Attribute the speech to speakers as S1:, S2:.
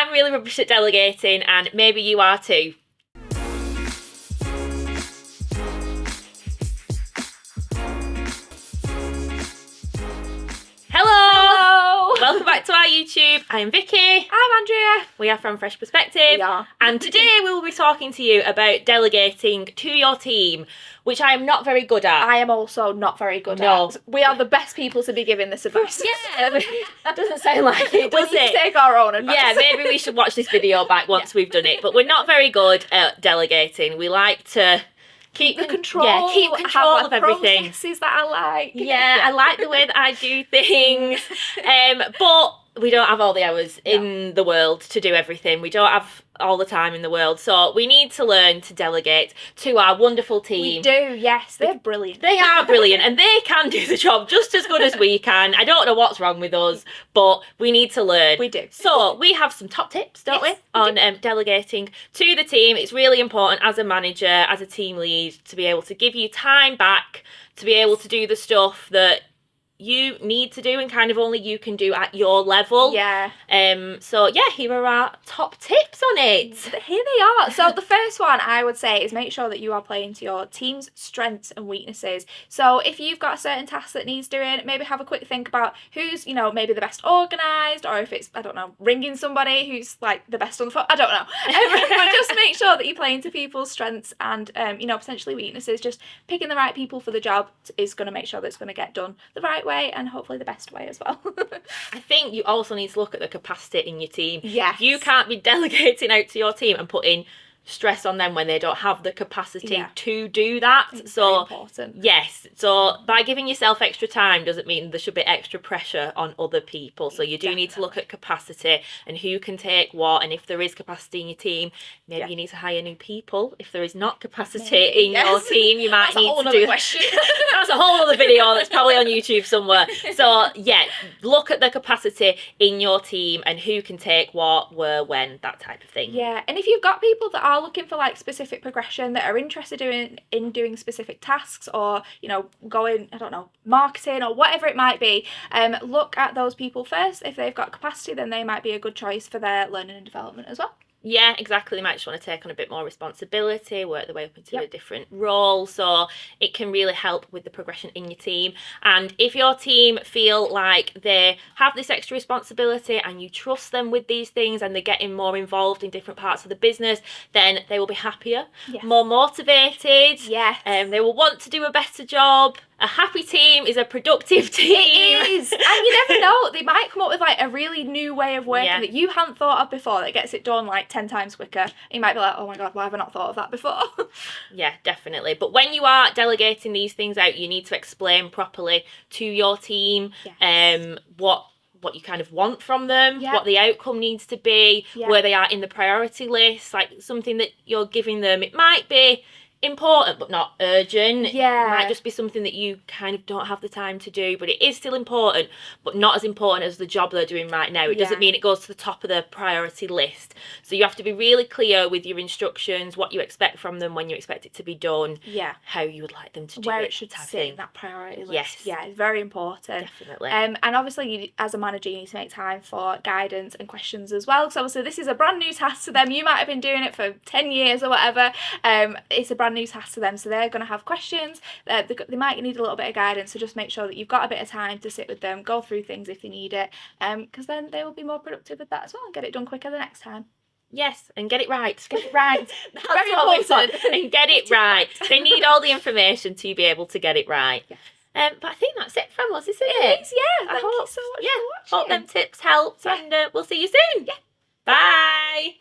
S1: I'm really rubbish at delegating, and maybe you are too. Hello! Welcome back to our YouTube. I'm Vicky.
S2: I'm Andrea.
S1: We are from Fresh Perspective.
S2: We are.
S1: And today we will be talking to you about delegating to your team, which I am not very good at.
S2: I am also not very good at. We are the best people to be giving this advice.
S1: Yeah, that doesn't sound like it, does
S2: We need
S1: it?
S2: to take our own advice.
S1: Yeah, maybe we should watch this video back once we've done it. But we're not very good at delegating. We like to keep
S2: the control.
S1: Yeah, keep control of everything.
S2: Processes that I like.
S1: Yeah, I like the way that I do things. But we don't have all the hours in the world to do everything. We don't have all the time in the world. So we need to learn to delegate to our wonderful team.
S2: We do, yes. They're brilliant.
S1: They are brilliant, and they can do the job just as good as we can. I don't know what's wrong with us, but we need to learn.
S2: We do.
S1: So we have some top tips, don't we, on delegating to the team. It's really important as a manager, as a team lead, to be able to give you time back, to be able to do the stuff that you need to do and kind of only you can do at your level.
S2: Yeah.
S1: So yeah, here are our top tips on it.
S2: Here they are. So the first one I would say is make sure that you are playing to your team's strengths and weaknesses. So if you've got a certain task that needs doing, maybe have a quick think about who's, maybe the best organised, or if it's, I don't know, ringing somebody who's like the best on the phone. I don't know. But just make sure that you're playing to people's strengths and, potentially weaknesses. Just picking the right people for the job is going to make sure that it's going to get done the right way and hopefully the best way as well.
S1: I think you also need to look at the capacity in your team.
S2: Yes.
S1: You can't be delegating out to your team and putting stress on them when they don't have the capacity to do that.
S2: It's
S1: so
S2: very important.
S1: Yes, so by giving yourself extra time doesn't mean there should be extra pressure on other people. So you do need to look at capacity and who can take what, and if there is capacity in your team, maybe you need to hire new people. If there is not capacity in your team, you might need to do
S2: question.
S1: That's a whole other video that's probably on YouTube somewhere. So yeah, look at the capacity in your team and who can take what, where, when, that type of thing.
S2: Yeah, and if you've got people that are looking for like specific progression, that are interested in doing specific tasks, or going, I don't know, marketing or whatever it might be, look at those people first. If they've got capacity, then they might be a good choice for their learning and development as well.
S1: Yeah, exactly. They might just want to take on a bit more responsibility, work their way up into a different role. So it can really help with the progression in your team. And if your team feel like they have this extra responsibility and you trust them with these things and they're getting more involved in different parts of the business, then they will be happier, more motivated.
S2: Yes.
S1: They will want to do a better job. A happy team is a productive team.
S2: It is. And you never know, they might come up with like a really new way of working that you hadn't thought of before that gets it done like 10 times quicker. You might be like, oh my God, why have I not thought of that before?
S1: Yeah, definitely. But when you are delegating these things out, you need to explain properly to your team what you kind of want from them, what the outcome needs to be, where they are in the priority list, like something that you're giving them. It might be important but not urgent. It might just be something that you kind of don't have the time to do, but it is still important, but not as important as the job they're doing right now. It doesn't mean it goes to the top of the priority list. So you have to be really clear with your instructions, what you expect from them, when you expect it to be done, how you would like them to do
S2: where
S1: it.
S2: it should sit in that priority list.
S1: Yes.
S2: Yeah, it's very important.
S1: Definitely.
S2: And obviously, as a manager, you need to make time for guidance and questions as well, because obviously this is a brand new task to them. You might have been doing it for 10 years or whatever. It's a brand new task to them, so they're going to have questions. They might need a little bit of guidance, so just make sure that you've got a bit of time to sit with them, go through things if they need it, because then they will be more productive with that as well and get it done quicker the next time.
S1: Yes, and get it right. Get it right. That's
S2: very
S1: important.
S2: important.
S1: And get it right. They need all the information to be able to get it right. But I think that's it from us, isn't it?
S2: It is, yeah.
S1: Thank
S2: you so much for watching.
S1: Hope them tips helped, and we'll see you soon.
S2: Yeah.
S1: Bye.